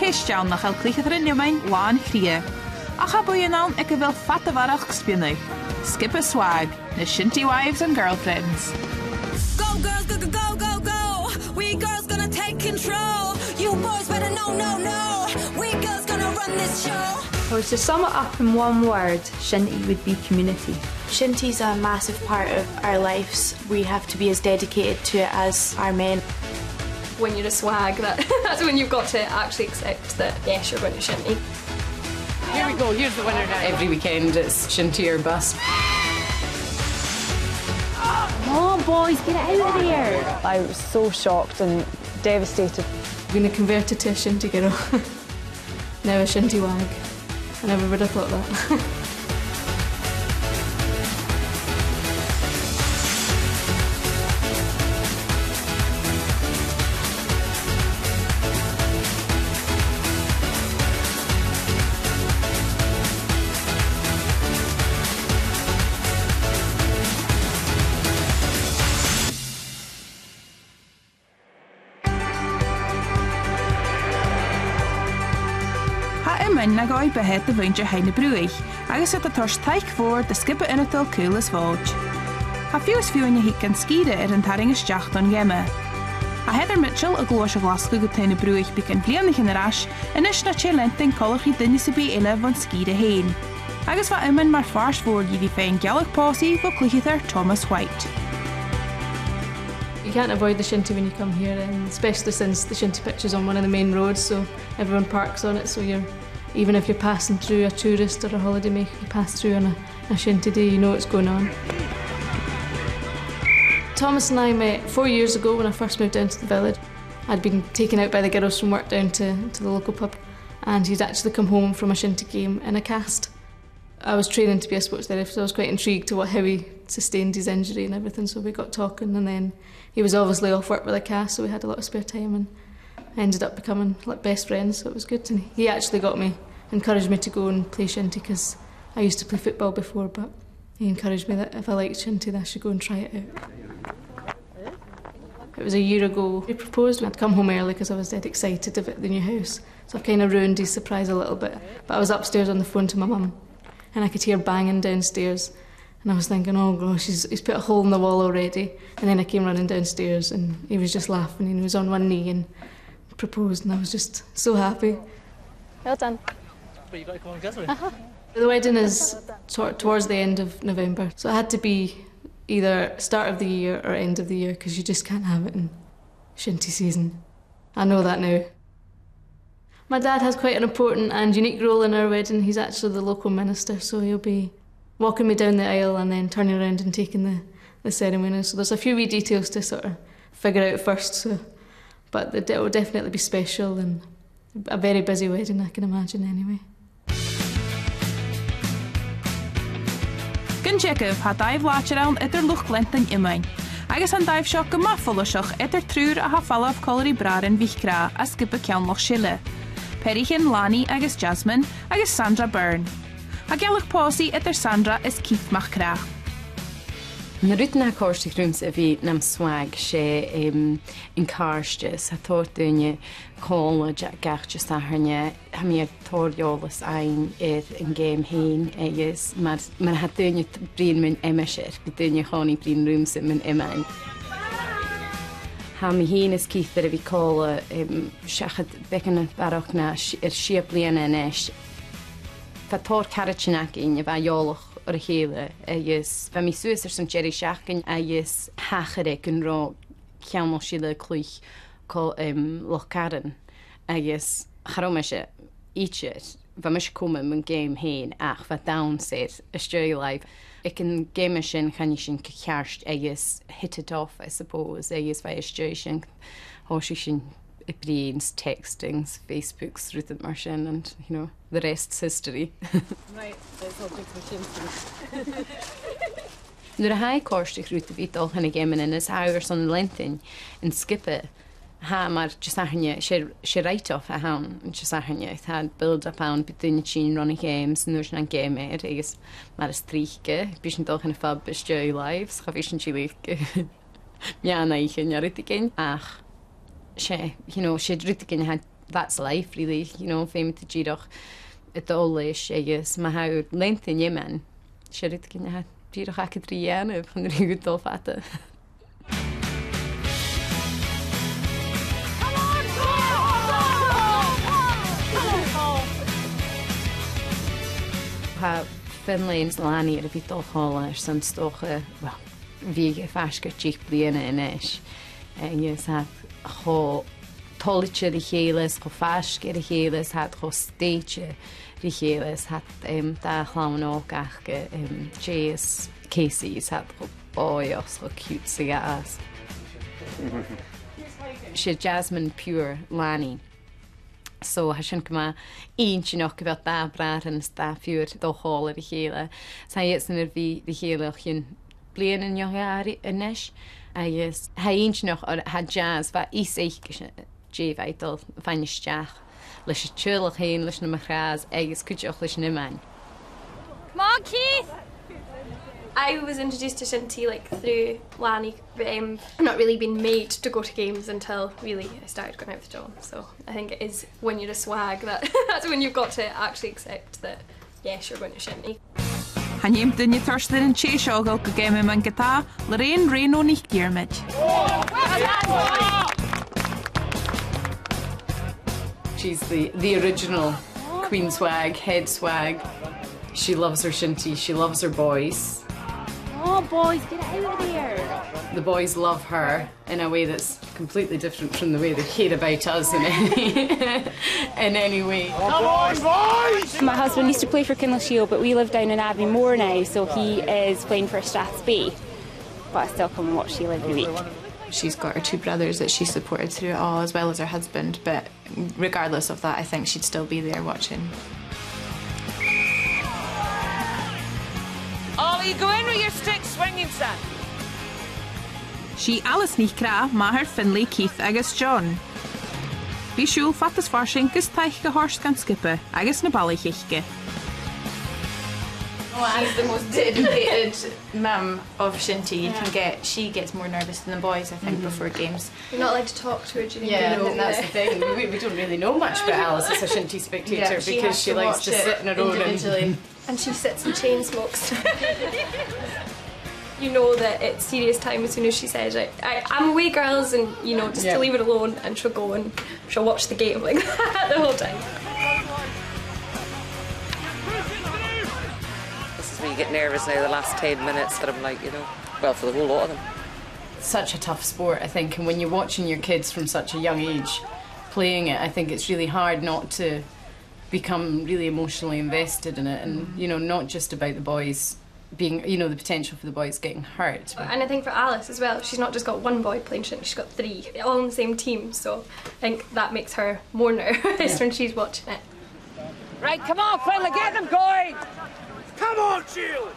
ceistean nach chael clíchad ar inniumain lán chria. A cha bwyanawn ag fel fat a farach gspianau. Skip a swag, na shinty wives and girlfriends. Go girls, go, go, go, go, go. We girls gonna take control. You boys better know, no, no. We girls gonna run this show. Or to sum it up in one word, Shinty would be community. Shinty's a massive part of our lives. We have to be as dedicated to it as our men. When you're a swag, that's when you've got to actually accept that, yes, you're going to Shinty. Here we go, here's the winner now. Every weekend it's Shinty or bust. Come on, boys, get it out of here. I was so shocked and devastated. I've been converted to a Shinty girl. Now a Shinty wag. I never would have thought that. Immen na gai behet de winter heine bruig, agus het a tors teich voor de skippe innetal kules volge. Ha fius fiúine hi kan skide an taringes jacht an gemme. A Heather Mitchell a glosje glasku go teine bruig bekan vliannig in ras en is na chelenting kollegie dinne se be ille van skide heen. Agus va immen maar fars voor die fein gallig posse vo klichither Thomas White. You can't avoid the Shinty when you come here, and especially since the Shinty pitch is on one of the main roads, so everyone parks on it, so even if you're passing through a tourist or a holiday maker, you pass through on a Shinty day, you know what's going on. Thomas and I met 4 years ago when I first moved down to the village. I'd been taken out by the girls from work down to the local pub, and he'd actually come home from a Shinty game in a cast. I was training to be a sports therapist, so I was quite intrigued to how he sustained his injury and everything, so we got talking, and then he was obviously off work with a cast, so we had a lot of spare time, and I ended up becoming like best friends, so it was good. And he actually encouraged me to go and play Shinty, because I used to play football before, but he encouraged me that if I liked Shinty, that I should go and try it out. It was a year ago he proposed. I'd come home early because I was dead excited about the new house, so I kind of ruined his surprise a little bit. But I was upstairs on the phone to my mum, and I could hear banging downstairs, and I was thinking, oh gosh, he's put a hole in the wall already. And then I came running downstairs, and he was just laughing, and he was on one knee and proposed, and I was just so happy. Well done. But you got to come and guess The wedding is towards the end of November, so it had to be either start of the year or end of the year, because you just can't have it in Shinty season. I know that now. My dad has quite an important and unique role in our wedding. He's actually the local minister, so he'll be walking me down the aisle and then turning around and taking the ceremony. So there's a few wee details to sort of figure out first, but it will definitely be special and a very busy wedding, I can imagine anyway. Gun Jacob had dive watch around at their look length in Imain. Agus an dive shock a muffalo shock at their true a half of colory brar and vichra as skip a count noch schille. Perichin, Lani, agus Jasmine, agus Sandra Byrne. A gallic posse at their Sandra is Keith Machkra. Na rutan a cóirteach rúms a bhí nam swag sé in cárstes, a tóir duine cóla gachtas a herne, ha mi tóiriolas ein in game hain agus, mar ha duine brín min emeisir, bi duine cháni brín rúms min imain. Ha mi hín is Keith a bhí cóla seachad becan barach na siap bliana inis. Fa tóir carachinach in a bheith or a chéile agus bheit mi suas san Jerry seachcin agus hacharic an rá ceann síle clúich Loch Caran agus charome se íteir bheit mis cuma mun géim héin ach bheit down séir a stúi leib. Ic an géime sin chaine sin cearst agus hit it off, I suppose, agus bheit a stúi sin háisi sin Ibreen's textings, Facebook's through the Martian, and you know, the rest's history. Right, that's all good for Nuair a haid cóirteach rút a bhí dul chuna géimeann in is áir san lentin in skippe ha mar just aithne sé right-off a hain just aithne had build-up ann be duine sin running games nuair an géiméir agus mar is tríche bhí sin dul chuna fab is stúi lives cha bhí sin síle meanna ich in ach sé, you know, sé drútegin had that's life, really, you know, féim te ddíoch y dólis agus ma ha length in Yemen. Siarad gyn ha ddíoch ac y drian y pan rhyw dol fata. Ha Finlain's lani ar a bhí dulhála ar san stocha, well, bhí fasca tíich bliana inis. Agus hat cho tolitse ri chélas, cho fasca ri chélas, hat cho stéitse ri chélas, hat da chlawn ógach J.S. Casey's, hat cho boios, cho cute cigas. She Jasmine Pure lani. So ha sin gyma un sy'n o'ch gyfer da brad yn staff yw'r ddochol ar y chéle. Sa i ysyn yr fi chéle o'ch yn blian yn iog ar ynish. Agus ha un sy'n o'ch ha jazz fa is eich jef eidl fain ysdiach. Lys y tŵl o'ch hyn, lys na machraz, agus cwtio o'ch lys na man. Come on, Keith! I was introduced to Shinty like through Lani, but not really been made to go to games until really I started going out with John. So I think it is when you're a swag that's when you've got to actually accept that yes, you're going to Shinty. Hannim dynnu thursday yn che siogol go game man gata, Lorraine Reno nicht Diarmid. She's the original queen swag, head swag. She loves her Shinty, she loves her boys. Oh boys, get out of there! The boys love her in a way that's completely different from the way they care about us in any way. Come on, boys! My husband used to play for Kinlochshiel, but we live down in Aviemore now, so he is playing for Strathspey. But I still come and watch Shiel every week. She's got her two brothers that she supported through it all, as well as her husband, but regardless of that, I think she'd still be there watching. Ollie, go in with your stick swinging, son. She Alice nicht kra, ma her Finlay, Keith agus John. Bhí siúl fatas farsing gus taich go hors gan skippe, agus na ballichichke. She's the most dedicated mum of Shinty. You can get. She gets more nervous than the boys, I think, before games. You're not allowed to talk to her during the game. Yeah, that's the thing. We don't really know much about Alice as a Shinty spectator because she likes to sit in her own individually. And she sits and chain smokes. You know that it's serious time as soon as she says, I'm away, girls, and you know, just to leave her alone, and she'll go and she'll watch the game like that the whole time. This is when you get nervous now, the last 10 minutes that I'm like, you know, well, for the whole lot of them. Such a tough sport, I think, and when you're watching your kids from such a young age playing it, I think it's really hard not to become really emotionally invested in it, and you know, not just about the boys being, you know, the potential for the boys getting hurt. And I think for Alice as well, she's not just got one boy playing Shinty, she's got three, all on the same team, so I think that makes her more nervous when she's watching it. Right, come on, fella, get them going! Come on, Jill!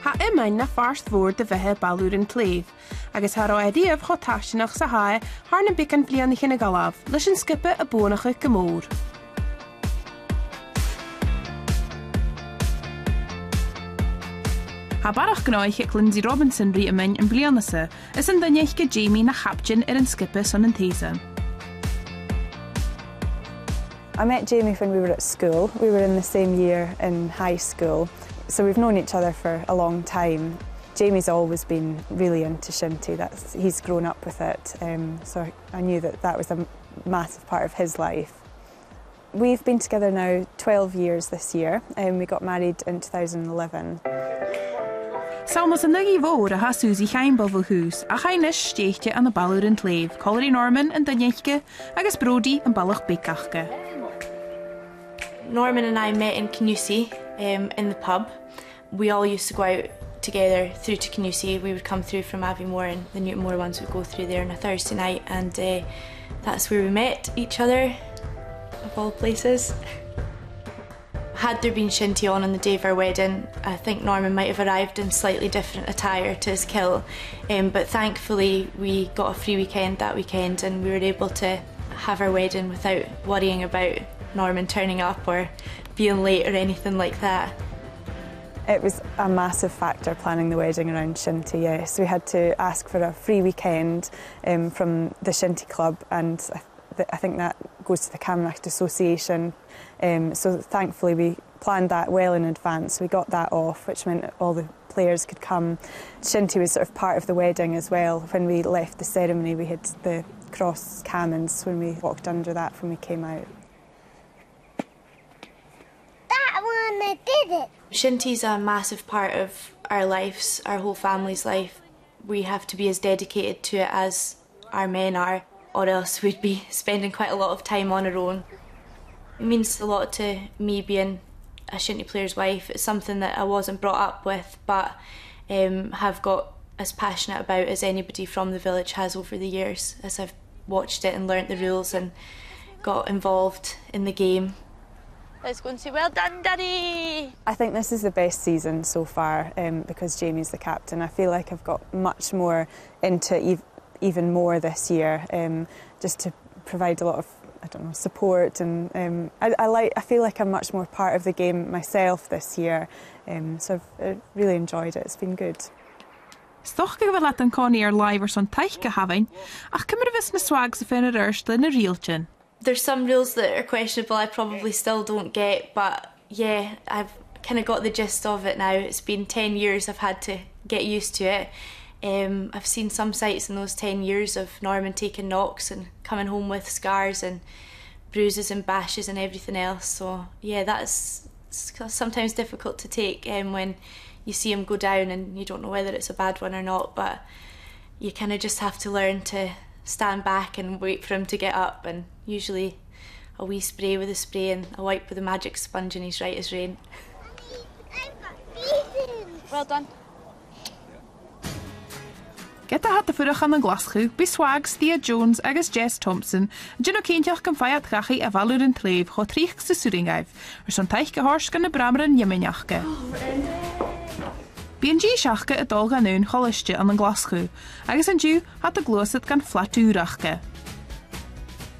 Ha immein na farst voor de vehe balúr in Clév, agus ha roi adiaf cho taistinach sa hae, har na bican blianich in a galaf, leis an skippe a bónacha gemór. Ha barach gnáich Lindsay Robinson ri immein in blianasa, is an daneichke Jamie na chapjin an skippe son an tesa. I met Jamie when we were at school. We were in the same year in high school. So we've known each other for a long time. Jamie's always been really into Shinty. He's grown up with it, so I knew that was a massive part of his life. We've been together now 12 years this year, and we got married in 2011. Salmas an nugi fór a ha Susie Chainbulvel hús, a chainis steichte an a balúr in Clév, Collery Norman and Daneichke, agus Brody and Ballach Beikachke. Norman and I met in Canusie, in the pub. We all used to go out together through to Canusie. We would come through from Aviemore, and the Newtonmore ones would go through there on a Thursday night, and that's where we met each other, of all places. Had there been Shinty on the day of our wedding, I think Norman might have arrived in slightly different attire to his kill, but thankfully we got a free weekend that weekend, and we were able to have our wedding without worrying about Norman turning up or being late or anything like that. It was a massive factor planning the wedding around Shinty, yes. We had to ask for a free weekend from the Shinty Club, and I think that goes to the Camanachd Association. So thankfully we planned that well in advance. We got that off, which meant that all the players could come. Shinty was sort of part of the wedding as well. When we left the ceremony, we had the cross camons when we walked under that when we came out. That one, I did it! Shinty's a massive part of our lives, our whole family's life. We have to be as dedicated to it as our men are, or else we'd be spending quite a lot of time on our own. It means a lot to me being a Shinty player's wife. It's something that I wasn't brought up with, but have got as passionate about as anybody from the village has over the years, as I've watched it and learnt the rules and got involved in the game. Let's go and say, well done, Daddy! I think this is the best season so far because Jamie's the captain. I feel like I've got much more into even more this year, just to provide a lot of, I don't know, support, and I feel like I'm much more part of the game myself this year, so I've really enjoyed it. It's been good. Stoch go bhfuil leat an cánaí ar live ar son teich go havein, ach cymryd vis na swags a fin ar urst in a rialchin. There's some rules that are questionable I probably still don't get, but yeah, I've kind of got the gist of it now. It's been 10 years I've had to get used to it. I've seen some sights in those 10 years of Norman taking knocks and coming home with scars and bruises and bashes and everything else. So yeah, that's sometimes difficult to take when you see him go down and you don't know whether it's a bad one or not, but you kind of just have to learn to stand back and wait for him to get up, and usually a wee spray with a spray and a wipe with a magic sponge and he's right as rain. Well done. Get a hat a furach an glaschu, be swags Thea Jones agus Jess Thompson, Gino Keintach can fayat gachi a valur in Tlev, ho triech se suringaif, or son teich gehorsk an a bramer in Jemenachke. B&G Shachke a dolga noon hollische an glaschu, agus an Jew hat a gloset gan flaturachke.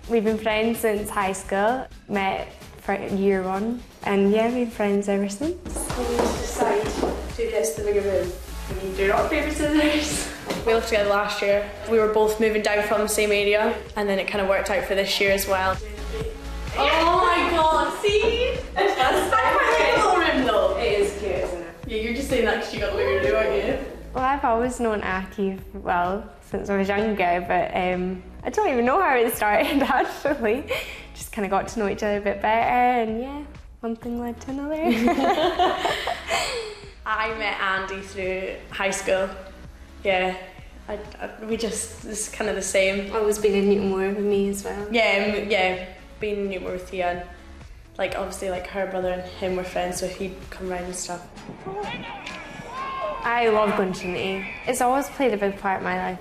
We've been friends since high school, met for year one, and yeah, we've been friends ever since. When you decide who gets the bigger room, you do rock, paper, scissors. We lived together last year. We were both moving down from the same area, and then it kind of worked out for this year as well. Oh my god, see? That's my little room though. It is cute, isn't it? Yeah, you're just saying that because you got the bigger room, aren't you? Well, I've always known Aki well since I was younger, but I don't even know how it started actually. Just kind of got to know each other a bit better, and yeah, one thing led to another. I met Andy through high school. Yeah, it's kind of the same. Always been in Newtonmore with me as well. Yeah, being in Newtonmore with Thea, and like obviously like her brother and him were friends, so he'd come round and stuff. I love going to Shinty. It's always played a big part in my life.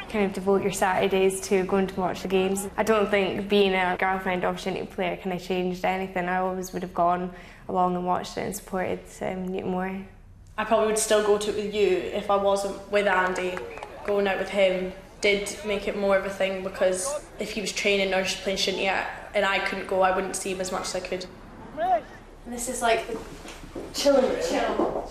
Kind of devote your Saturdays to going to watch the games. I don't think being a girlfriend of a Shinty player kind of changed anything. I always would have gone along and watched it and supported Newtonmore. I probably would still go to it with you if I wasn't with Andy. Going out with him did make it more of a thing, because if he was training or just playing Shinty and I couldn't go, I wouldn't see him as much as I could. And this is like the chilling room.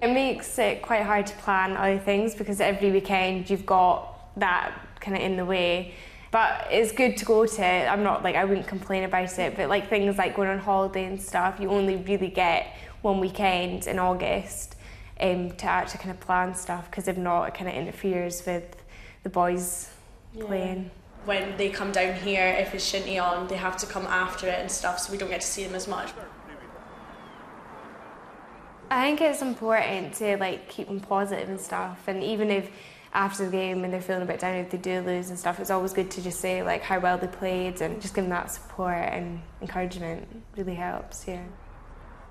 It makes it quite hard to plan other things because every weekend you've got that kind of in the way. But it's good to go to it. I wouldn't complain about it, but like things like going on holiday and stuff, you only really get one weekend in August to actually kind of plan stuff, because if not, it kind of interferes with the boys playing. When they come down here, if it's Shinty on, they have to come after it and stuff, so we don't get to see them as much. I think it's important to like keep them positive and stuff, and even if after the game and they're feeling a bit down if they do lose and stuff, it's always good to just say like how well they played and just give them that support and encouragement. It really helps, yeah.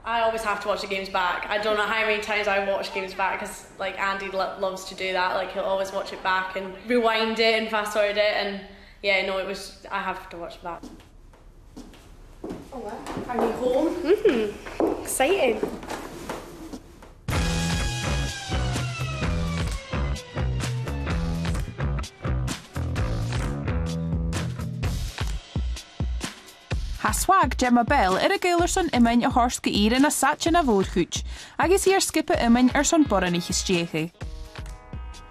I always have to watch the games back. I don't know how many times I watch games back, because like Andy loves to do that. Like he'll always watch it back and rewind it and fast forward it, and yeah, no, I have to watch it back. Oh wow, are you home? Exciting. Ha swag Gemma Bell a gailer son imain a horst go ír in a satchin a bhórchuch, agus ír skippe imain son boranich istiechu.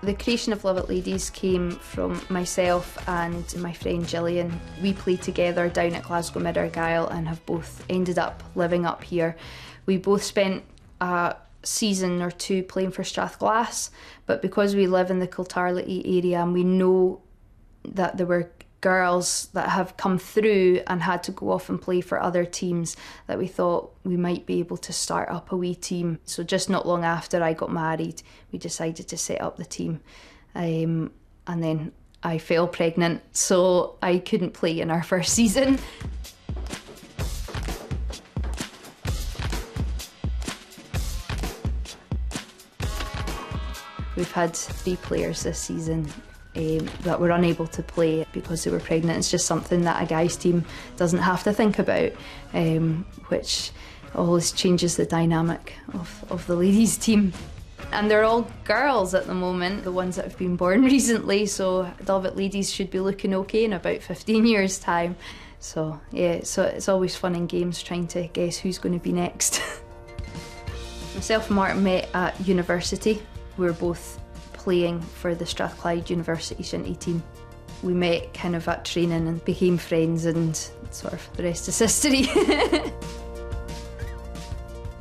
The creation of Love It Ladies came from myself and my friend Gillian. We played together down at Glasgow Mid Argyll and have both ended up living up here. We both spent a season or two playing for Strathglass, but because we live in the Kiltarlety area and we know that there were girls that have come through and had to go off and play for other teams, that we thought we might be able to start up a wee team. So just not long after I got married, we decided to set up the team. And then I fell pregnant, so I couldn't play in our first season. We've had 3 players this season that were unable to play because they were pregnant. It's just something that a guys team doesn't have to think about, which always changes the dynamic of the ladies team. And they're all girls at the moment, the ones that have been born recently, so Love It Ladies should be looking okay in about 15 years' time. So yeah, so it's always fun in games trying to guess who's going to be next. Myself and Martin met at university. We were both playing for the Strathclyde University Shinty team. We met kind of at training and became friends, and sort of the rest is history.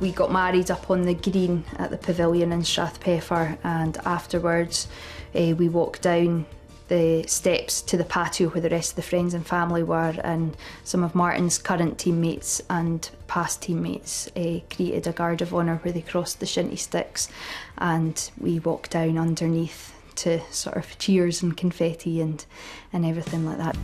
We got married up on the green at the pavilion in Strathpeffer, and afterwards we walked down the steps to the patio where the rest of the friends and family were, and some of Martin's current teammates and past teammates created a guard of honour where they crossed the shinty sticks, and we walked down underneath to sort of cheers and confetti and everything like that.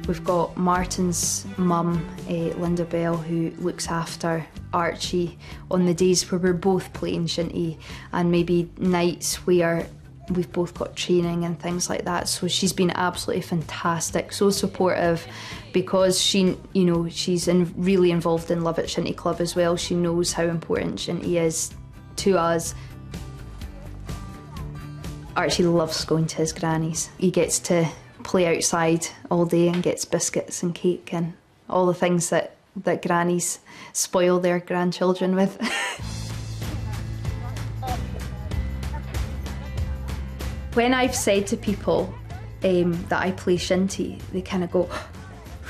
We've got Martin's mum, Linda Bell, who looks after Archie on the days where we're both playing shinty, and maybe nights where we've both got training and things like that. So she's been absolutely fantastic, so supportive, because she, you know, she's really involved in Love It Shinty Club as well. She knows how important shinty is to us. Archie loves going to his granny's. He gets to play outside all day and gets biscuits and cake and all the things that grannies spoil their grandchildren with. When I've said to people that I play shinty, they kind of go,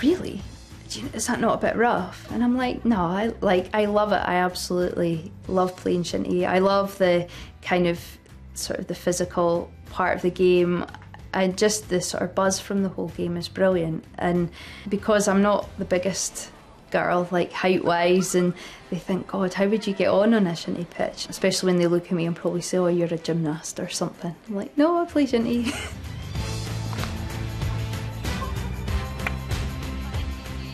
"Really? Is that not a bit rough?" And I'm like, no, I love it. I absolutely love playing shinty. I love the kind of sort of the physical part of the game, and just the sort of buzz from the whole game is brilliant. And because I'm not the biggest girl, like height-wise, and they think, God, how would you get on a shinty pitch? Especially when they look at me and probably say, oh, you're a gymnast or something. I'm like, no, I play shinty.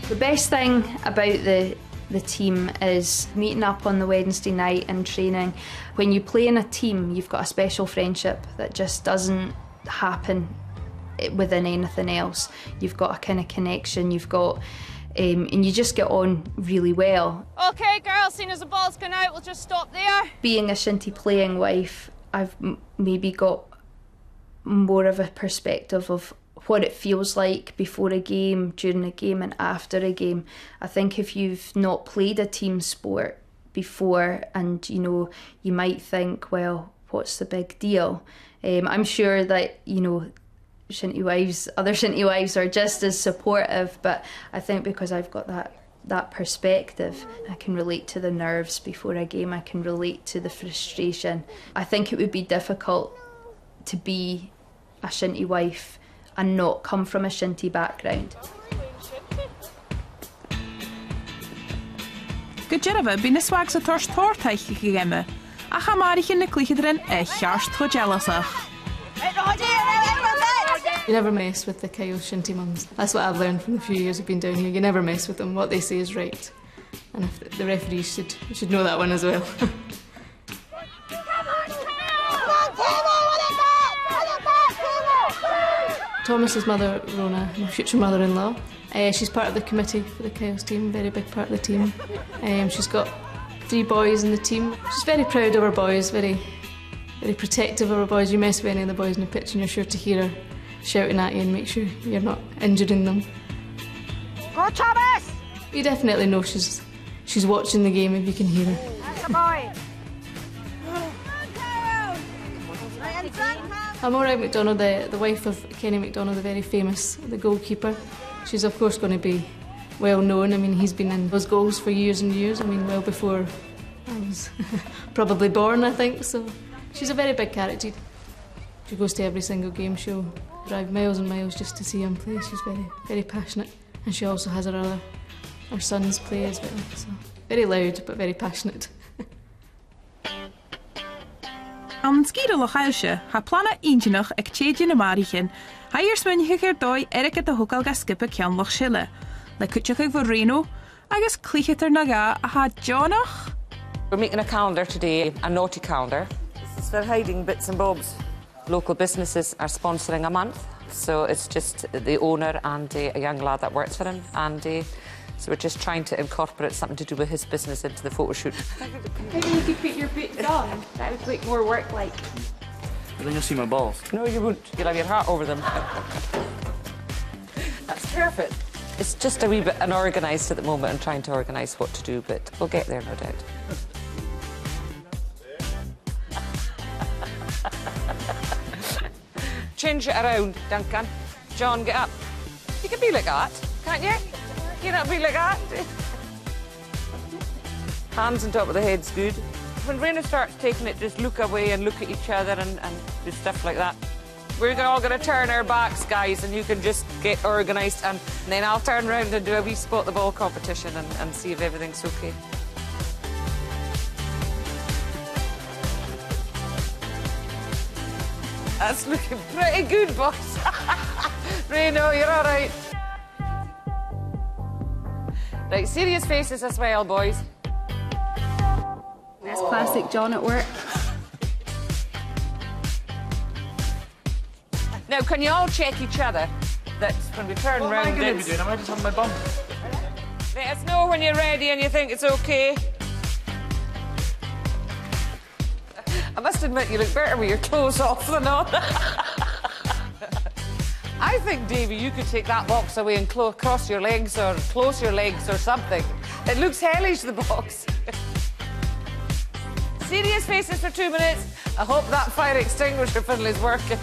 The best thing about the team is meeting up on the Wednesday night and training. When you play in a team, you've got a special friendship that just doesn't happen within anything else. You've got a kind of connection, you've got and you just get on really well. Okay girls, seeing as the ball's gone out, we'll just stop there. Being a shinty playing wife, I've maybe got more of a perspective of what it feels like before a game, during a game and after a game. I think if you've not played a team sport before, and you know, you might think, well, what's the big deal? I'm sure that, you know, other shinty wives are just as supportive, but I think because I've got that perspective, I can relate to the nerves before a game, I can relate to the frustration. I think it would be difficult to be a shinty wife and not come from a shinty background. Go deireadh bí na swag sa tórs tórtaiche go géime, a cha marichin na clíchadrin cheart go jealasach. You never mess with the Kyle shinty mums. That's what I've learned from the few years I've been down here. You never mess with them. What they say is right. And if the referees should know that one as well. Thomas's mother, Rona, my future mother-in-law, she's part of the committee for the Kyles team, very big part of the team. She's got 3 boys in the team. She's very proud of her boys, very protective of her boys. You mess with any of the boys in the pitch and you're sure to hear her shouting at you and make sure you're not injuring them. Go Thomas! You definitely know she's watching the game if you can hear her. That's a boy. I'm Maureen McDonald, the wife of Kenny McDonald, the very famous the goalkeeper. She's of course going to be well known. I mean, he's been in those goals for years and years. I mean, well before I was probably born, I think. So she's a very big character. She goes to every single game. She'll drive miles and miles just to see him play. She's very, very passionate, and she also has her sons play as well. So very loud but very passionate. An scíre le chailse, ha planna intinach ag téidir na marichin, ha smuinche gur dói eric at a hocal ga skippe ceanlach sille, le cutteach ag Reno, agus clíchetar na ga a ha Johnach. We're making a calendar today, a naughty calendar. This is for hiding bits and bobs. Local businesses are sponsoring a month, so it's just the owner and a young lad that works for him, and so we're just trying to incorporate something to do with his business into the photo shoot. Maybe you could put your boots on. That would look more work-like. But then you'll see my balls. No, you won't. You'll have your hat over them. That's perfect. It's just a wee bit unorganised at the moment and trying to organise what to do, but we'll get there, no doubt. Change it around, Duncan. John, get up. You can be like that, can't you? You not be like that. Hands on top of the head's good. When Raina starts taking it, just look away and look at each other and do stuff like that. We're all going to turn our backs, guys, and you can just get organised, and then I'll turn around and do a wee spot the ball competition and see if everything's okay. That's looking pretty good, boss. Raina, you're all right. Right, serious faces as well, boys. That's classic John at work. Now, can you all check each other? That when we turn What round, am I going to be doing? Am I just having my bum? Let us know when you're ready and you think it's okay. I must admit, you look better with your clothes off than on. I think, Davy, you could take that box away and cross your legs or close your legs or something. It looks hellish, the box. Serious faces for 2 minutes. I hope that fire extinguisher fiddle is working.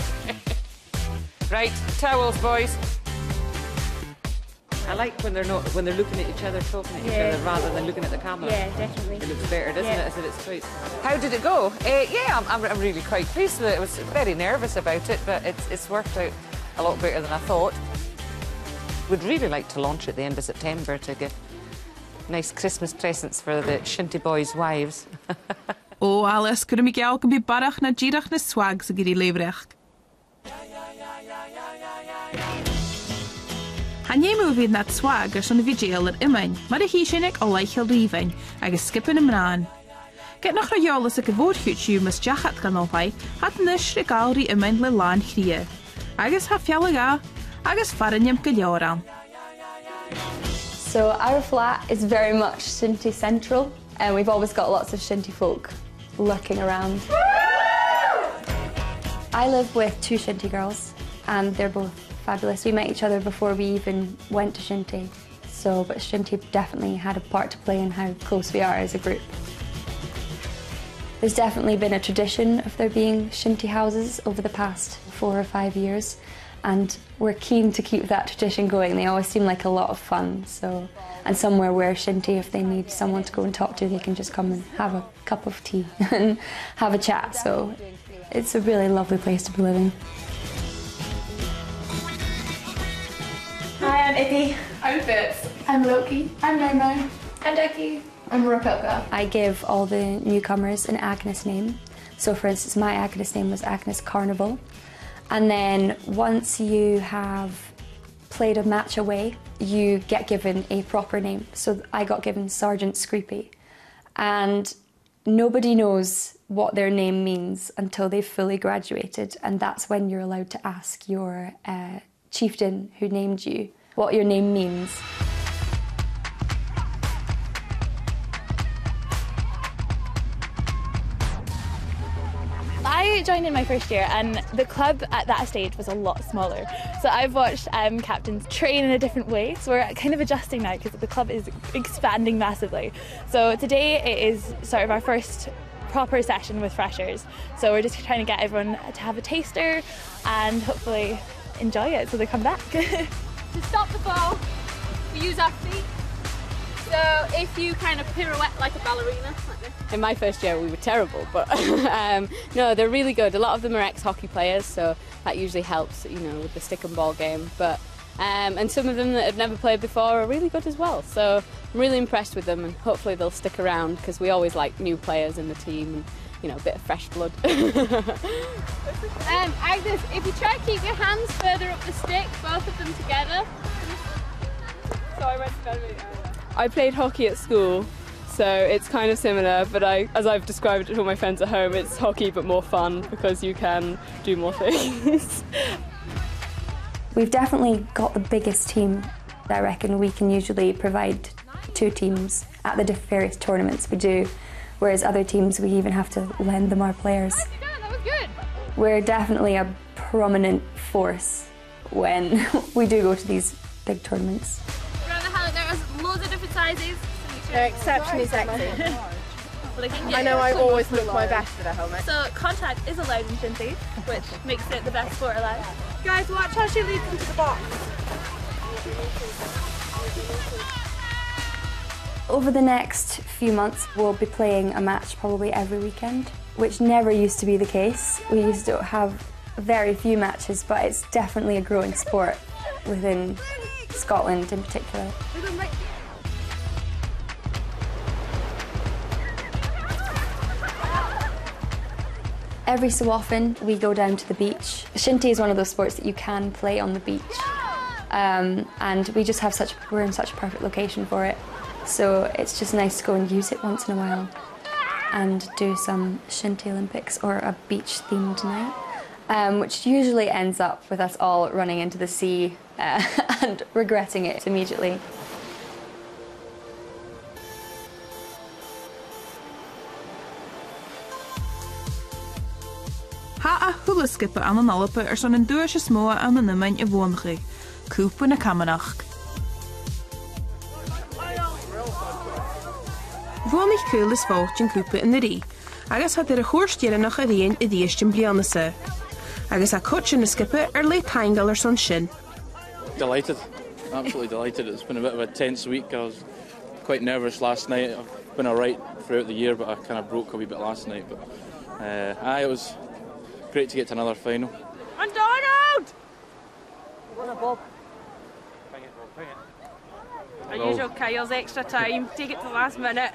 Right, towels, boys. I like when they're looking at each other, talking at each other, rather than looking at the camera. Yeah, definitely. It looks better, doesn't it, as if it's straight. How did it go? Yeah, I'm really quite pleased with it. I was very nervous about it, but it's worked out a lot better than I thought. We'd really like to launch at the end of September to give nice Christmas presents for the Shinty boys' wives. Oh, Alice, could mi geal can be barach na ddíireach na swag sa giri leibreach. Hanye movie na swag ys on y fideo ar imain, mar a hi sinnig o laichel rifain, agus skipin ymran. Get noch rhaiolas a gyfod hwtw mas jachat gan olpai, hat nish regalri imain le lan chrie. Agus ha fialaga, agus faranyam gilioran. So our flat is very much Shinty central, and we've always got lots of Shinty folk lurking around. I live with 2 Shinty girls, and they're both fabulous. We met each other before we even went to Shinty, but Shinty definitely had a part to play in how close we are as a group. There's definitely been a tradition of there being Shinty houses over the past 4 or 5 years, and we're keen to keep that tradition going. They always seem like a lot of fun, and somewhere where Shinty, if they need someone to go and talk to, they can just come and have a cup of tea and have a chat, so it's a really lovely place to be living. Hi, I'm Ippy. I'm Fitz. I'm Loki. I'm Momo. I'm Ducky. I'm Rapelka. I give all the newcomers an Agnes name. So for instance, my Agnes name was Agnes Carnival. And then once you have played a match away, you get given a proper name. So I got given Sergeant Scroopy. And nobody knows what their name means until they've fully graduated. And that's when you're allowed to ask your chieftain who named you what your name means. I I joined in my first year and the club at that stage was a lot smaller. So I've watched captains train in a different way. So we're kind of adjusting now because the club is expanding massively. So today it is sort of our first proper session with freshers. So we're just trying to get everyone to have a taster and hopefully enjoy it so they come back. To stop the ball, we use our feet. So if you kind of pirouette like a ballerina, like this. In my first year we were terrible, but no, they're really good. A lot of them are ex-hockey players, so that usually helps, you know, with the stick and ball game. But and some of them that have never played before are really good as well. So I'm really impressed with them, and hopefully they'll stick around because we always like new players in the team and, you know, a bit of fresh blood. Agnes, if you try to keep your hands further up the stick, both of them together. Sorry, I went to bed. I played hockey at school, so it's kind of similar, but as I've described it to all my friends at home, it's hockey but more fun because you can do more things. We've definitely got the biggest team. I reckon we can usually provide 2 teams at the various tournaments we do, whereas other teams we even have to lend them our players. That was good. We're definitely a prominent force when we do go to these big tournaments. There's loads of different sizes. They're exceptionally sexy. I know I always look my best with a helmet. So contact is allowed in Shinty, which makes it the best sport alive. Guys, watch how she leads into the box. Over the next few months we'll be playing a match probably every weekend, which never used to be the case. We used to have very few matches, but it's definitely a growing sport within Scotland in particular. Every so often we go down to the beach. Shinty is one of those sports that you can play on the beach, and we just have we're in such a perfect location for it. So it's just nice to go and use it once in a while and do some Shinty Olympics or a beach themed night, which usually ends up with us all running into the sea and regretting it immediately. Ha a hulaskippen aan een alpen er zo'n doosje smoa aan de nummer in woonge. Koepen na kamernacht. Woonich koel is volgt in koepen in de rie. Agus had een goorstjere nog een reen in die eerste blianese. Agus a coach in de skippen leed tangle er zo'n shin. Delighted, absolutely delighted. It's been a bit of a tense week. I was quite nervous last night. I've been alright throughout the year, but I kind of broke a wee bit last night. But it was great to get to another final. And Donald! Our usual Kyle's extra time, take it to the last minute,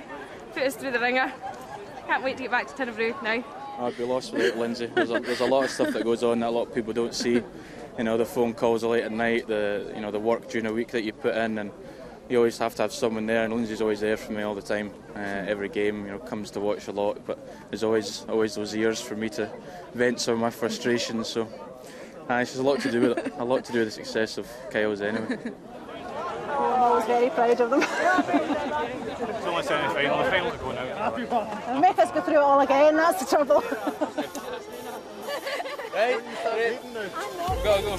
put us through the ringer. Can't wait to get back to Tinnerbrew now. I'd be lost without Lindsay. There's a lot of stuff that goes on that a lot of people don't see. You know, the phone calls late at night, the work during the week that you put in, and you always have to have someone there. And Lindsay's always there for me all the time. Every game, comes to watch a lot. But there's always those ears for me to vent some of my frustrations. So, it's just a lot to do with it. A lot to do with the success of Kyle's anyway. I'm always very proud of them. It's only semi-final. The final to go now. They'll make us go through it all again. That's the trouble. Right, go.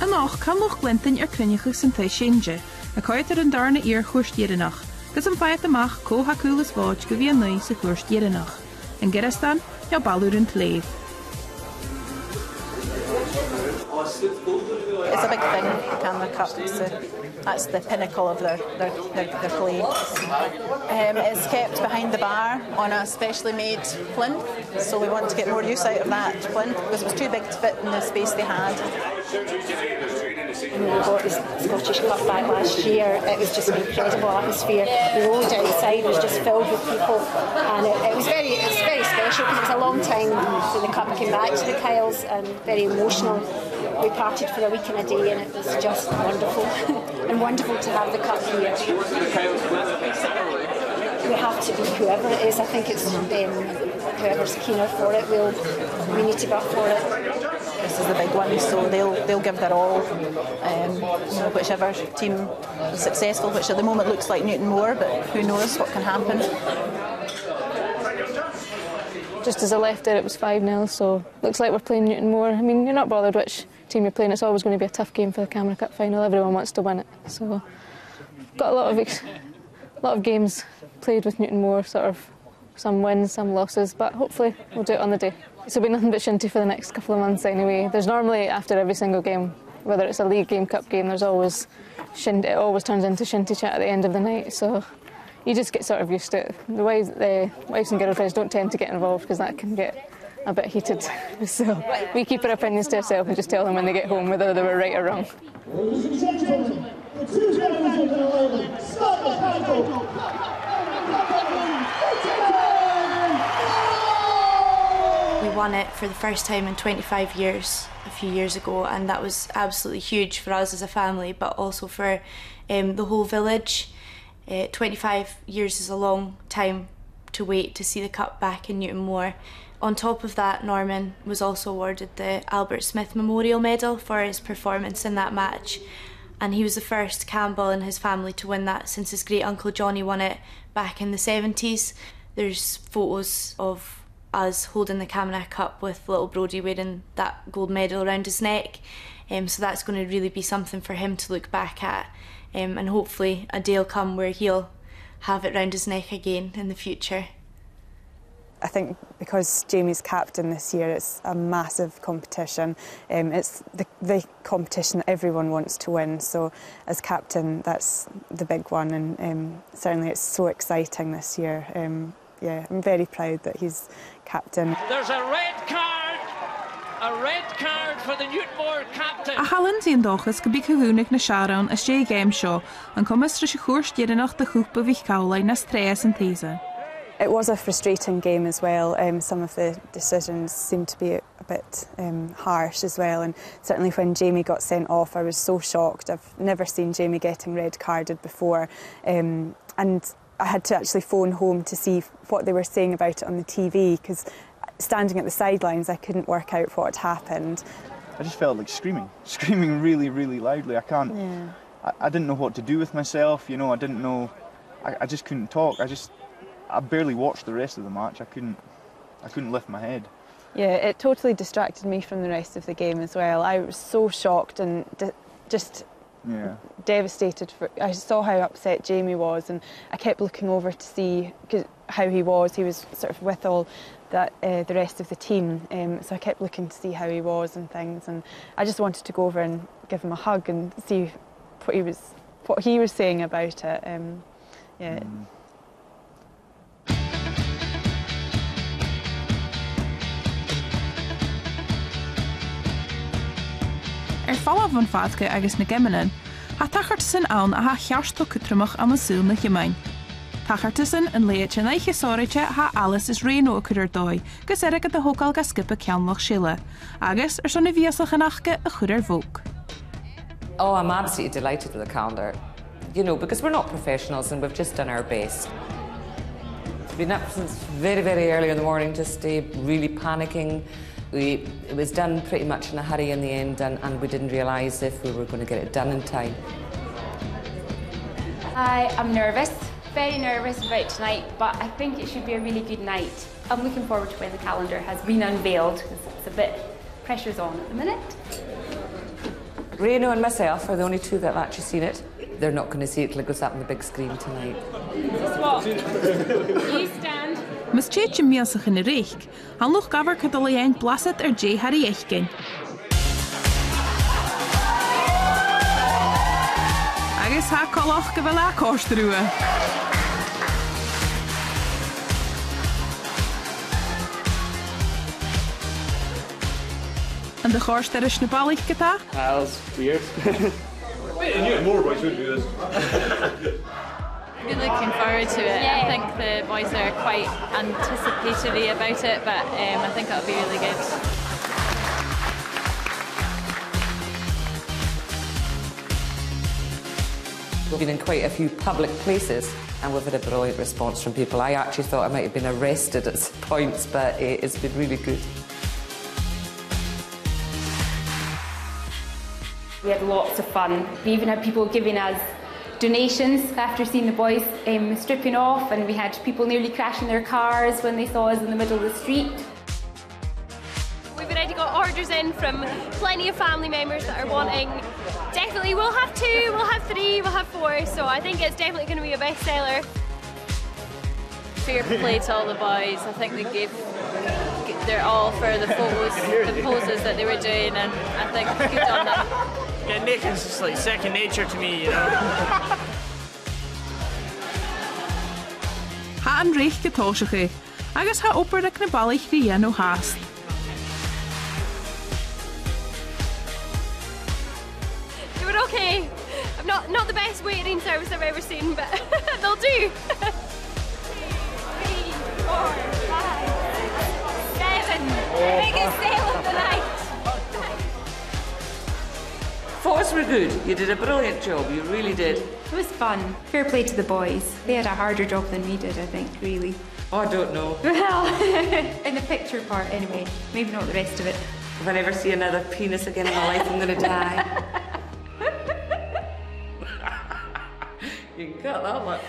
En nog kan nog glinten crunnigig zijn thuisje. A coit een darne eer goorstierenach. Gus een feit amach ko ha coolest watch go wie een nice goorstierenach. En gerastan jouw baluren leef. It's a big thing, the Canada Cup. That's the pinnacle of their play. It's kept behind the bar on a specially made plinth, so we want to get more use out of that plinth because it was too big to fit in the space they had. When we got the Scottish Cup back last year, it was just an incredible atmosphere. The road outside was just filled with people, and it's very special because it was a long time since the Cup came back to the Kyles, and very emotional. We parted for a week and a day, and it was just wonderful, and wonderful to have the Cup here. We have to beat whoever it is. I think it's whoever's keener for it. We need to go for it. this is the big one, so they'll give their all. Whichever team is successful, which at the moment looks like Newtonmore, but who knows what can happen. Just as I left it was 5-0, so looks like we're playing Newtonmore. I mean, you're not bothered which team you're playing. It's always going to be a tough game for the Cameron Cup final. Everyone wants to win it. So got a lot of games played with Newtonmore, sort of some wins, some losses, but hopefully we'll do it on the day. So it'll be nothing but shinty for the next couple of months anyway. There's normally, after every single game, whether it's a league game, cup game, there's always shinty. It always turns into shinty chat at the end of the night, so you just get sort of used to it. The wives and girlfriends don't tend to get involved because that can get a bit heated. So we keep our opinions to ourselves and just tell them when they get home whether they were right or wrong. Ladies and gentlemen, the 2011 Scottish Handball. We won it for the first time in 25 years a few years ago, and that was absolutely huge for us as a family, but also for the whole village. 25 years is a long time to wait to see the cup back in Newtonmore. On top of that, Norman was also awarded the Albert Smith Memorial Medal for his performance in that match, and he was the first Campbell and his family to win that since his great uncle Johnny won it back in the 70s. There's photos of us holding the Camanachd Cup with little Brodie wearing that gold medal around his neck, so that's going to really be something for him to look back at, and hopefully a day will come where he'll have it round his neck again in the future. I think because Jamie's captain this year, it's a massive competition. It's the competition that everyone wants to win, so as captain that's the big one, and certainly it's so exciting this year. Yeah, I'm very proud that he's captain. There's a red card for the Newtonmore captain. A Halland sín dochas go bí cahúnig na Sharon as sé game seo, an cumas tris a chuairst dieranach de chupa bhí cowlai na stress and these. It was a frustrating game as well. Some of the decisions seemed to be a bit harsh as well, and certainly when Jamie got sent off I was so shocked. I've never seen Jamie getting red carded before, and I had to actually phone home to see what they were saying about it on the TV, because standing at the sidelines I couldn't work out what had happened. I just felt like screaming really, really loudly. I can't. Yeah. I didn't know what to do with myself. You know, I didn't know. I just couldn't talk. I barely watched the rest of the match. I couldn't lift my head. Yeah, it totally distracted me from the rest of the game as well. I was so shocked and just devastated. I saw how upset Jamie was, and I kept looking over to see how he was. He was sort of with all that the rest of the team, so I kept looking to see how he was and things, and I just wanted to go over and give him a hug and see what he was saying about it. Yeah. Fallaf van Fadke agus na Gimmenin, ha tachartisan an a ha chearsto cutramach am asúl na Gimain. Tachartisan an leid yn eiche sorriche ha alles is reino cudar dói, gus erag at the hocal ga skippe ceanlach Sheila, agus son i viaslach an achge a chudar vóg. Oh, I'm absolutely delighted with the calendar, you know, because we're not professionals and we've just done our best. We've been up since very, very early in the morning, just really panicking. It was done pretty much in a hurry in the end, and we didn't realise if we were going to get it done in time. I am nervous, very nervous about tonight, but I think it should be a really good night. I'm looking forward to when the calendar has been unveiled, because it's a bit, pressure's on at the minute. Reino and myself are the only two that have actually seen it. They're not going to see it till it goes up on the big screen tonight. Swap. You stand. Mas tjeetje miasach in de reich, han nog gaver kadaliang blaset J Harry Echkin. Agus ha kolach gewela kostruwe. En de gorster is snebalig geta? That was weird. Wait, and you had more boys wouldn't do this. Really looking forward to it. Yeah. I think the boys are quite anticipatory about it, but I think it'll be really good. We've been in quite a few public places and we've had a brilliant response from people. I actually thought I might have been arrested at some points, but it's been really good. We had lots of fun. We even had people giving us donations after seeing the boys stripping off, and we had people nearly crashing their cars when they saw us in the middle of the street. We've already got orders in from plenty of family members that are wanting. Definitely, we'll have 2, we'll have 3, we'll have 4, so I think it's definitely going to be a bestseller. Fair play to all the boys. I think they gave their all for the photos, the poses that they were doing, and I think good on them. Yeah, naked's just like second nature to me, you know. Ha an reich getáiseach agus ha operach na bailach rí dhéanú háast. They were okay. I'm not the best waiting service I've ever seen, but they'll do. 3, 4, 5, 7. Biggest sale of the night. Photos were good. You did a brilliant job. You really did. It was fun. Fair play to the boys. They had a harder job than we did, I think, really. I don't know. Well, in the picture part anyway. Maybe not the rest of it. If I never see another penis again in my life, I'm going to die. You can cut that one.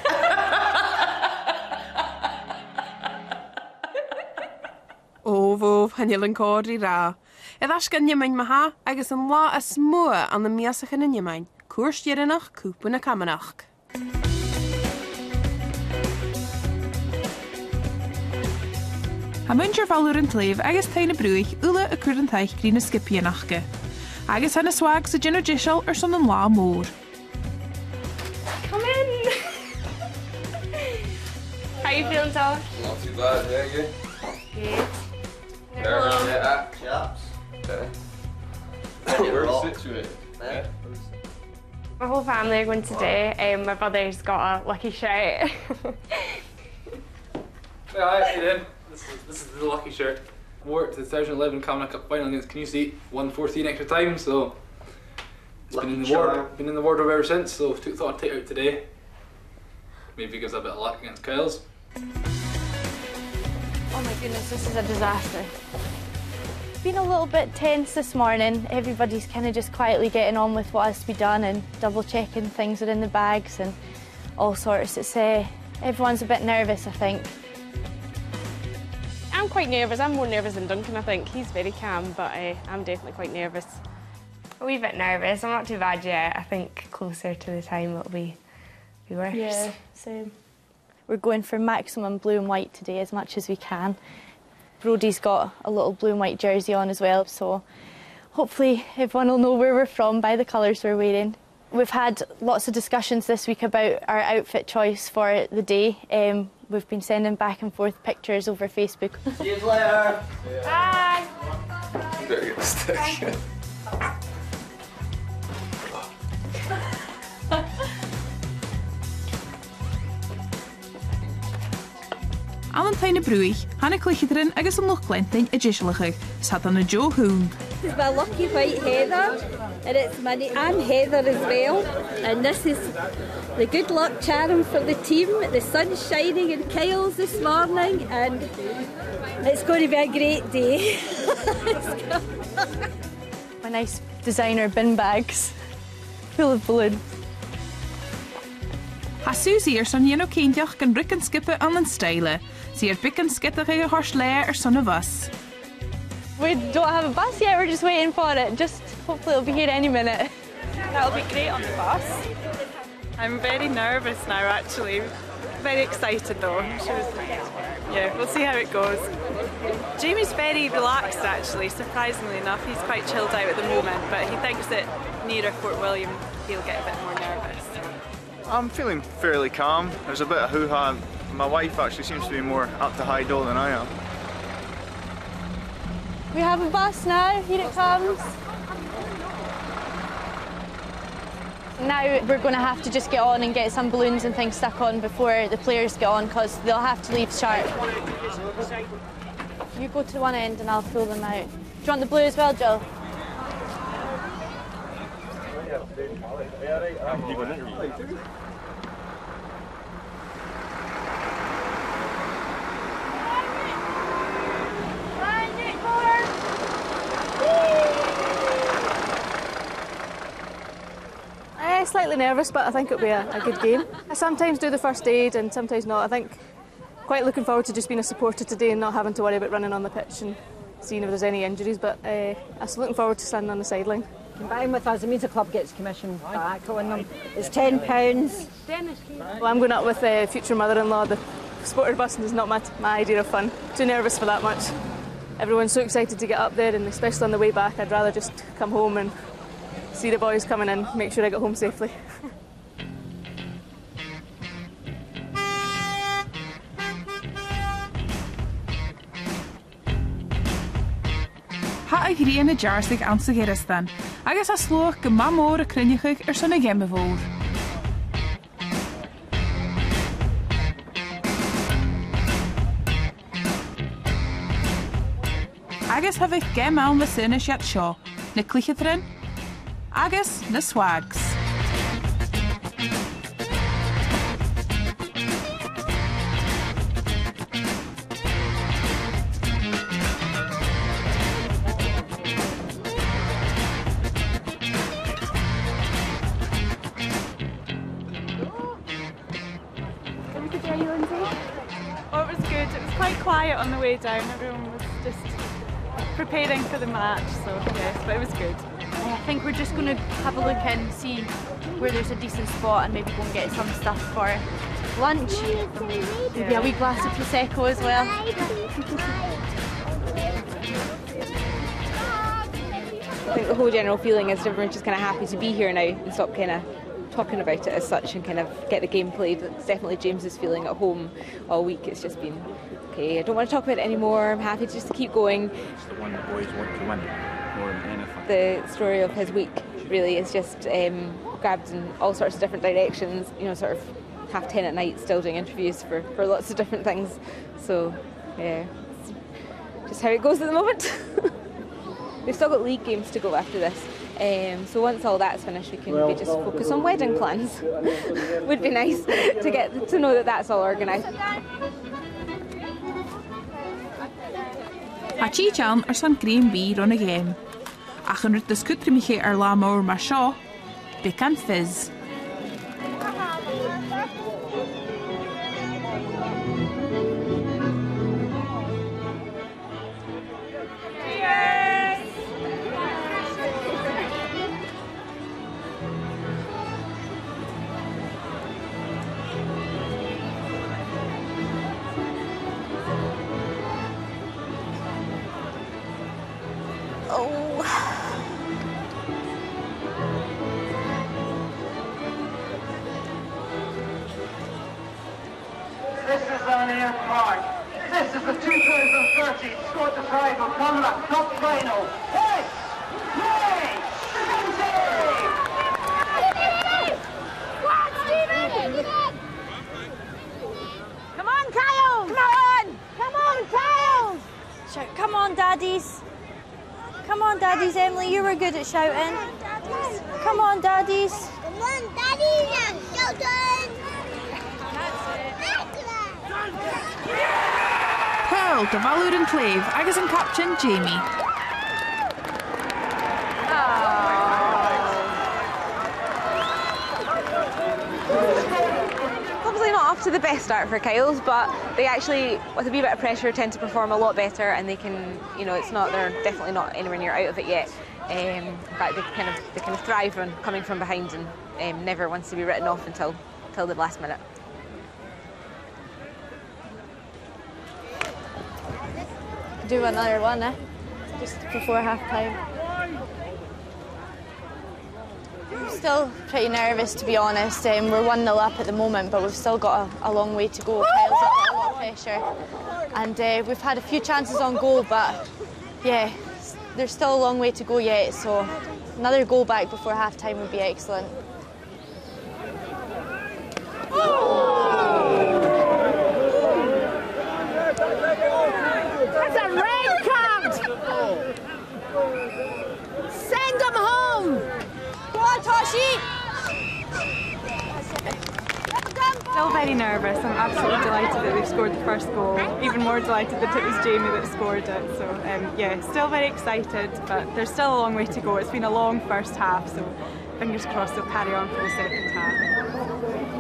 Óbh hannelan cóirí rá. Iad gan nimain maha agus an lá a smua an na miasach in nimain. Cuairt dhéireanach cúpa na camanach. Ha muintir bhallúr an tléamh agus taine brúich ula a cur an taich grí na skipianachge. Agus hana swag sa gin disisial ar son an lá mór. Come in. How you feeling, Tom? Not too bad, yeah, you? Good. Hello. Yeah, chaps. Okay. Where are we situated? Yeah. My whole family are going today. My brother's got a lucky shirt. Yeah, hi, Aidan. This is the lucky shirt. Wore it to the 2011 Camanachd Cup final against Canusie, won 4-3 in extra time, so it's been in the wardrobe ever since, so thought I'd take it out today. Maybe gives a bit of luck against Kyle's. Oh my goodness, this is a disaster. It's been a little bit tense this morning. Everybody's kind of just quietly getting on with what has to be done and double checking things are in the bags and all sorts. It's everyone's a bit nervous, I think. I'm quite nervous. I'm more nervous than Duncan, I think. He's very calm, but I'm definitely quite nervous. A wee bit nervous. I'm not too bad yet. I think closer to the time it'll be worse. Yeah, same. We're going for maximum blue and white today as much as we can. Brodie's got a little blue and white jersey on as well, so hopefully everyone will know where we're from by the colours we're wearing. We've had lots of discussions this week about our outfit choice for the day. We've been sending back and forth pictures over Facebook. See you later. Bye. Better get the stick. Alan taine brúich, hana cluichidrin agus an noch glenting a ddíisialacha, sat an a Joe Hoon. This is my lucky white heather, and it's my I'm Heather as well. And this is the good luck charm for the team. The sun's shining in Kyle's this morning, and it's going to be a great day. My nice designer bin bags full of balloons. Ha Susie son dhéanú céinteach gan bric an skippe an an style. Sie bric an skitte a thos léir ar son a bus. We don't have a bus yet, we're just waiting for it. Just hopefully it'll be here any minute. That'll be great on the bus. I'm very nervous now, actually. Very excited though. Yeah, we'll see how it goes. Jamie's very relaxed actually, surprisingly enough. He's quite chilled out at the moment, but he thinks that nearer Fort William he'll get a bit more nervous. I'm feeling fairly calm. There's a bit of hoo-ha. My wife actually seems to be more up to high doll than I am. We have a bus now, here it comes. Now we're going to have to just get on and get some balloons and things stuck on before the players get on, because they'll have to leave sharp. You go to one end and I'll pull them out. Do you want the blue as well, Jill? slightly nervous, but I think it'll be a good game. I sometimes do the first aid and sometimes not. I think quite looking forward to just being a supporter today and not having to worry about running on the pitch and seeing if there's any injuries, but I'm looking forward to standing on the sideline. Combine with us, it means the club gets commission back on them. It's £10. Well, I'm going up with future mother-in-law. The supporter busing is not my idea of fun. Too nervous for that much. Everyone's so excited to get up there, and especially on the way back, I'd rather just come home and see the boys coming in, make sure I get home safely. Ha a hrí na dearsaigh ansa Géiristan, agus a slóch go mamór a crunnechuig sanna géime bhór. Agus ha bheith géimeán le sinna siad seo, na cluicheadrin, agus na swags. Oh, it was good. It was quite quiet on the way down. Everyone was just preparing for the match, so yes, but it was good. I think we're just going to have a look in, see where there's a decent spot and maybe go and get some stuff for lunch. Maybe a wee glass of Prosecco as well. I think the whole general feeling is everyone's just kind of happy to be here now and stop kind of talking about it as such and kind of get the game played. It's definitely James's feeling at home all week. It's just been, okay, I don't want to talk about it anymore. I'm happy just to keep going. It's the one the boys want to win more than anything. The story of his week really is just grabbed in all sorts of different directions, you know, sort of 10:30 at night still doing interviews for lots of different things. So, yeah, it's just how it goes at the moment. We've still got league games to go after this. So once all that's finished, we can maybe just focus on wedding plans. Would be nice to get to know that that's all organised. A Chi-chan san Graham B run a game. Ach an rud de scutrimige lá mór mar seo, bic an fizz. This is O'Neill Park. This is the 2030 Scott the Pride of Conrack Cup Final. Hey! Hey! Come on, Kyle! Come on! Come on, Kyle! Shout, come on, daddies. Come on, daddies. Emily, you were good at shouting. Come on, daddies. Come on, daddies. I'm shouting. Pearl de Valúr an Cléibh agus an captain Jamie. Obviously not off to the best start for Kyles, but they actually, with a wee bit of pressure, tend to perform a lot better, and they can, you know, they're definitely not anywhere near out of it yet. In fact, they kind of thrive on coming from behind and never wants to be written off until the last minute. Do another one, just before half time. I'm still pretty nervous, to be honest. We're 1-0 up at the moment, but we've still got a long way to go. Kyle's got a lot of pressure, and we've had a few chances on goal, but yeah, there's still a long way to go yet. So another goal back before half time would be excellent. That's a red card! Send them home! Go on, Toshi! Still very nervous. I'm absolutely delighted that we've scored the first goal. Even more delighted that it was Jamie that scored it. So yeah, still very excited, but there's still a long way to go. It's been a long first half, so fingers crossed they'll carry on for the second half.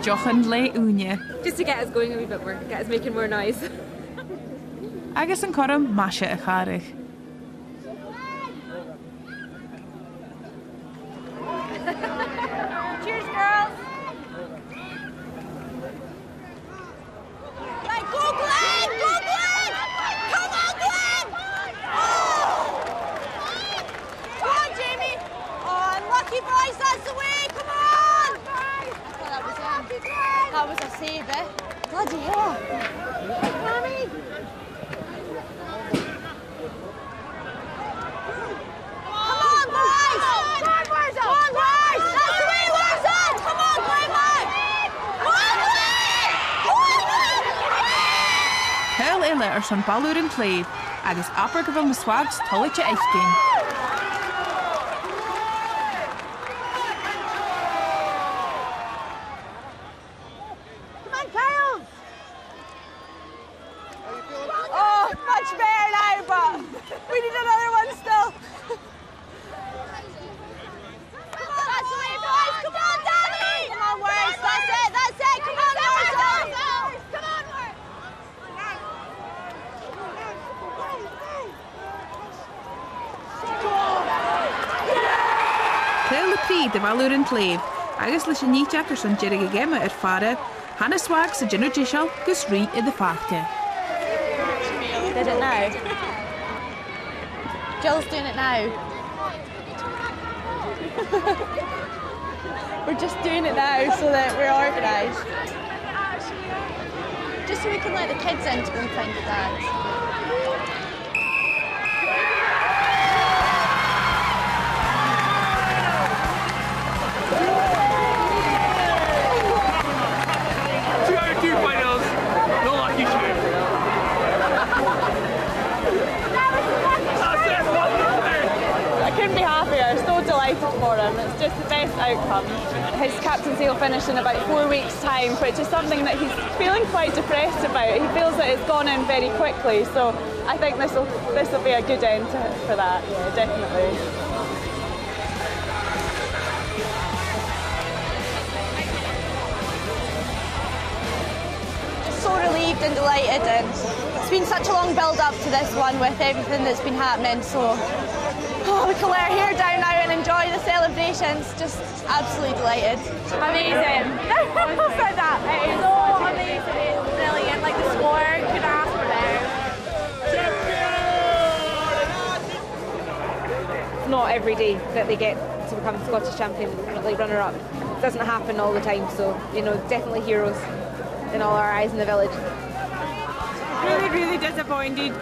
Jochen le úne. Just to get us going a wee bit more, get us making more noise. Agus an chom maise a charich. Cheers, girls! Right, go Glenn! Go Glenn! Come on, Glenn! Oh! Come on, Jamie! Oh, unlucky boys, that's the way! Come on! That was a save, eh? Bloody hell! Mommy! Come on, boys! Come on, boys! Come on, boys! That's the way, Warsaw! Come on, Glenn, man! Come on, Glenn! Cael eile ar son ballúr an cléib, agus apar go bhfuil na swags tollite eichgin. Come on, Kyle! Oh, much better now, but we need another one still. Come on, that's the way, boys! Come on, Danny! Come on, Words! That's it! Come on, Words! Come on, Words! Cael le príd a ballúr an cléib, agus leis an níteach ar son deirigh a géime ar fada, hana swag sa dinner dishal gus rí I the fachta. Did it now? Jill's doing it now. We're just doing it now so that we're organised. Just so we can let the kids in to go and find the dads. Two finals, no lucky shoe. I couldn't be happier, so delighted for him. It's just the best outcome. His captaincy will finish in about 4 weeks' time, which is something that he's feeling quite depressed about. He feels that it's gone in very quickly, so I think this will be a good end for that, yeah, definitely. So relieved and delighted, and it's been such a long build up to this one with everything that's been happening, so we can let our hair down now and enjoy the celebrations. Just absolutely delighted. Amazing. Who said that? It is so amazing. It's brilliant. Like the score, couldn't ask for better. It's not every day that they get to become Scottish champion, like runner-up. It doesn't happen all the time, so, you know, definitely heroes in all our eyes in the village. Really disappointed.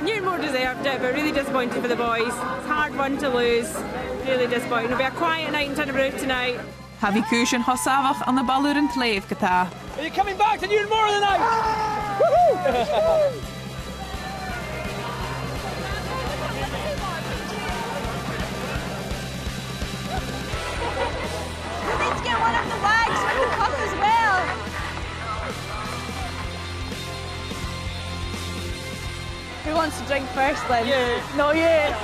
Newtonmore deserved it, but really disappointed for the boys. It's a hard one to lose. Really disappointing. It'll be a quiet night in Tunnabrook tonight. Havi cúsin hosavach an na ballúr an cléib gotá. Are you coming back to Newtonmore tonight? Woohoo! We need to get one of the bags with the cup as well. Who wants to drink first, Lynn? Yeah. No, you.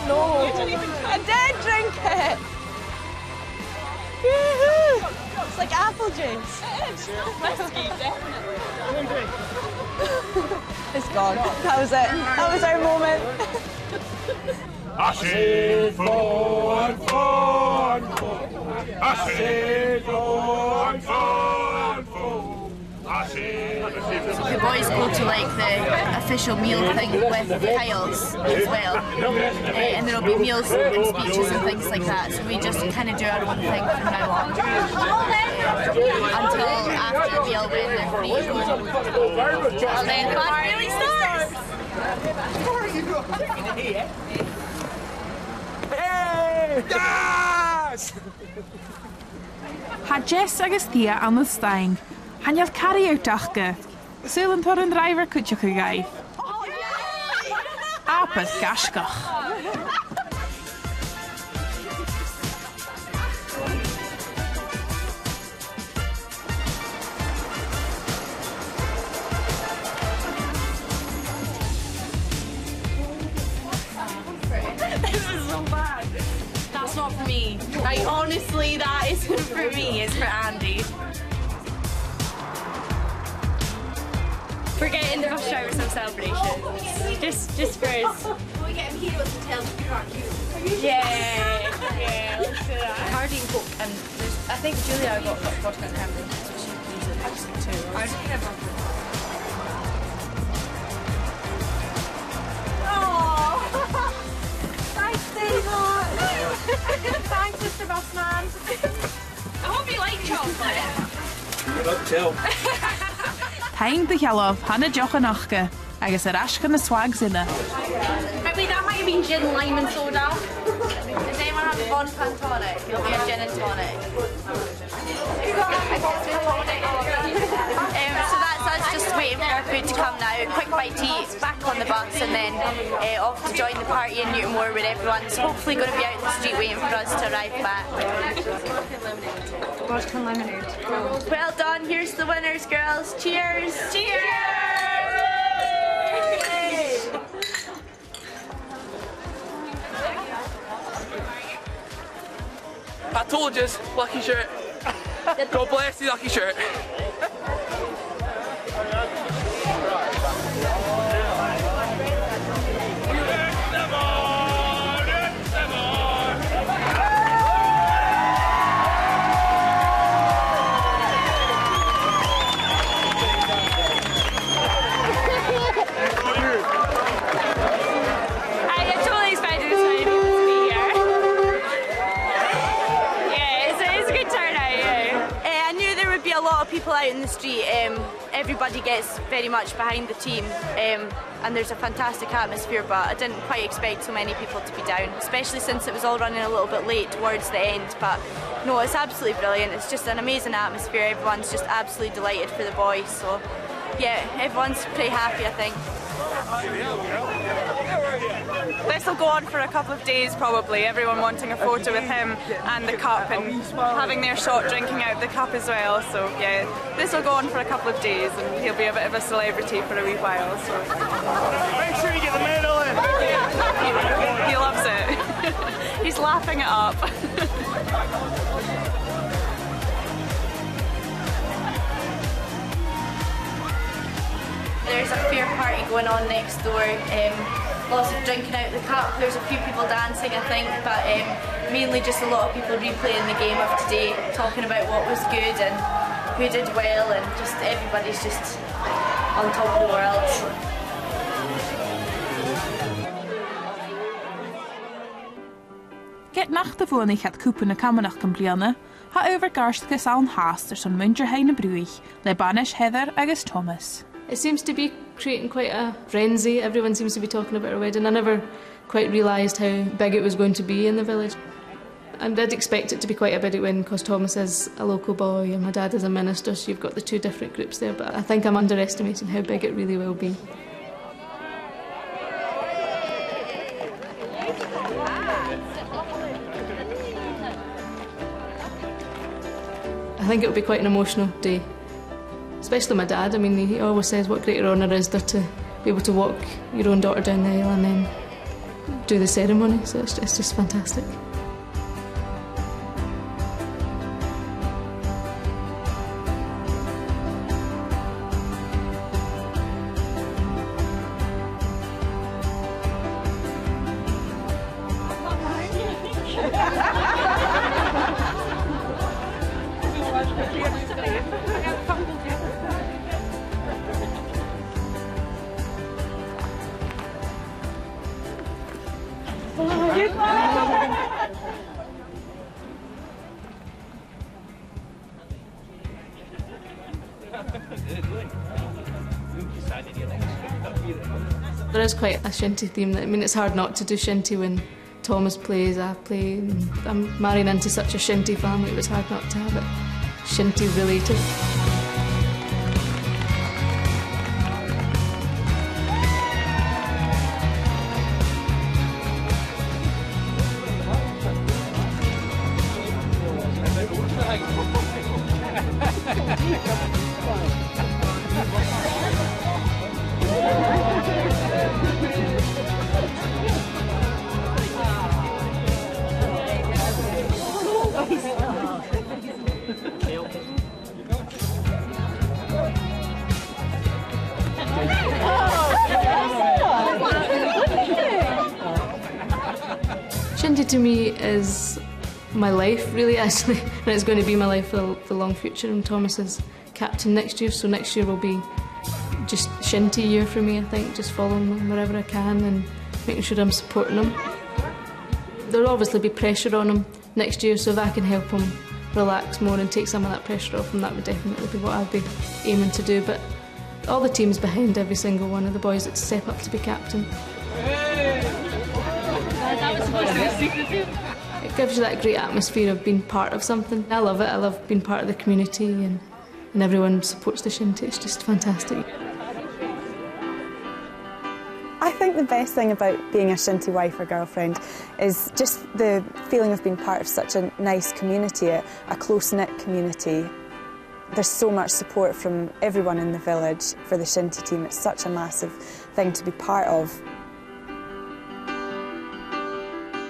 No. I did drink it. Woohoo! It's like apple juice. It is. Whiskey, definitely. It's gone. That was it. That was our moment. Ashe for The boys go to like the official meal thing with Kyle's as well, and there'll be meals and speeches and things like that. So we just kind of do our own thing from now on until after the meal when they're free, and then the fun really starts. Yes! Ha Jess agus Thea an the stein. Hanneal carry out achge. Súlan tar an driver cúteach a gaibh. Apas gascach. Right, honestly, that isn't for me, it's for Andy. We're getting the rush hour some celebrations. Just for us. We get him heroes to tell you are cute. Yeah, let's do that. Hardy and Coke, and I think Julia got vodka and cranberry. I just got two. I just have one. Thanks, Steve. Thanks, Mr. Bossman. I hope you like chocolate. Good tell. Haing de chealamh hanna deocha nachcha, agus ar asca na swag sinna. Maybe that might have been gin, lime and soda. Does anyone have a Bond Pan tonic? It'll be a gin and tonic. So that's us just waiting for our food to come now. Quick bite to eat, back on the bus, and then off to join the party in Newtonmore where everyone's hopefully going to be out in the street waiting for us to arrive back. Vodka and lemonade. Cool. Well done, here's the winners, girls. Cheers! Cheers! I told you, lucky shirt. God bless you, lucky shirt. People out in the street, everybody gets very much behind the team, and there's a fantastic atmosphere, but I didn't quite expect so many people to be down, especially since it was all running a little bit late towards the end. But no, it's absolutely brilliant. It's just an amazing atmosphere. Everyone's just absolutely delighted for the boys, so yeah, everyone's pretty happy, I think. This will go on for a couple of days probably, everyone wanting a photo with him and the cup and having their shot drinking out the cup as well, so yeah, this will go on for a couple of days and he'll be a bit of a celebrity for a wee while. So. Make sure you get the medal in! He loves it. He's laughing it up. There's a fair party going on next door, lots of drinking out the cup, there's a few people dancing I think, but mainly just a lot of people replaying the game of today, talking about what was good and who did well, and just everybody's just on top of the world. Get nach de bhfuinnig het cúpa na camanach gan bliana, ha over garstgus an háastar son muintir haine brúich, le Banish, Heather agus Thomas. It seems to be creating quite a frenzy. Everyone seems to be talking about our wedding. I never quite realised how big it was going to be in the village. I did expect it to be quite a big win because Thomas is a local boy and my dad is a minister, so you've got the two different groups there, but I think I'm underestimating how big it really will be. I think it will be quite an emotional day. Especially my dad. I mean, he always says what greater honour is there to be able to walk your own daughter down the aisle and then do the ceremony, so it's just fantastic. There is quite a shinty theme. I mean, it's hard not to do shinty when Thomas plays, I play. I'm marrying into such a shinty family, it was hard not to have it shinty related. Shinty to me is my life, really, actually, and it's going to be my life for the long future. And Thomas is captain next year, so next year will be just Shinty year for me, I think, just following him wherever I can and making sure I'm supporting him. There'll obviously be pressure on him next year, so if I can help him relax more and take some of that pressure off him, that would definitely be what I'd be aiming to do. But all the team's behind every single one of the boys that step up to be captain. It gives you that great atmosphere of being part of something. I love it. I love being part of the community and everyone supports the Shinty. It's just fantastic. I think the best thing about being a Shinty wife or girlfriend is just the feeling of being part of such a nice community, a close-knit community. There's so much support from everyone in the village for the Shinty team. It's such a massive thing to be part of.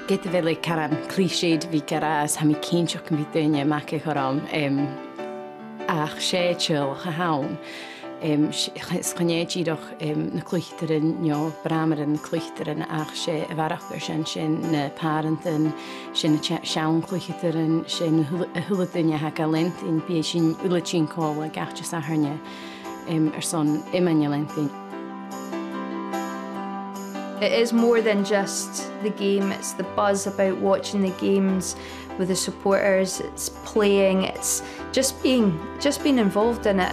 Get the really kind of cliched vi caras ha mi kincho kan vi dunja makke karam ach shechel haun schneji doch na kluchteren jo brameren kluchteren ach she varachber shin na parenten shin shaun kluchteren shin hulutnya hakalent in bishin ulachin kola gachja saharnya son emanuelentin. It is more than just the game, it's the buzz about watching the games with the supporters, it's playing, it's just being involved in it.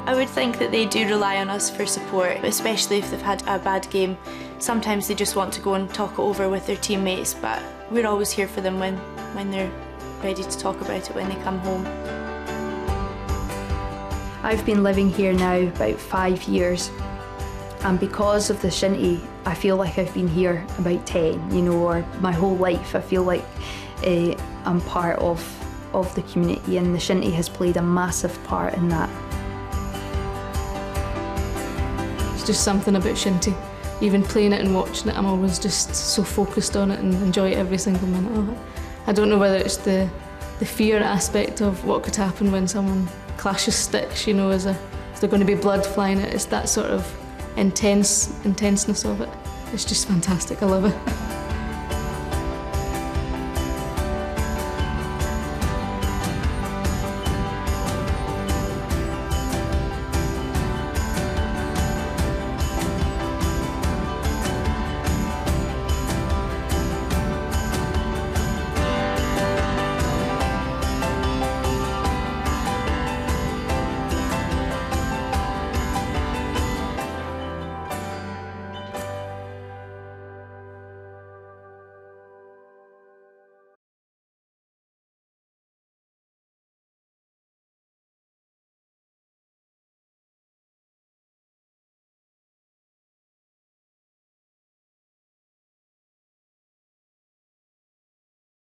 I would think that they do rely on us for support, especially if they've had a bad game. Sometimes they just want to go and talk it over with their teammates, but we're always here for them when they're ready to talk about it when they come home. I've been living here now about 5 years. And because of the Shinty, I feel like I've been here about 10, you know, or my whole life. I feel like I'm part of the community, and the Shinty has played a massive part in that. It's just something about Shinty. Even playing it and watching it, I'm always just so focused on it and enjoy it every single minute of it. I don't know whether it's the fear aspect of what could happen when someone clashes sticks, you know, is there going to be blood flying? It's that sort of intenseness of it. It's just fantastic. I love it.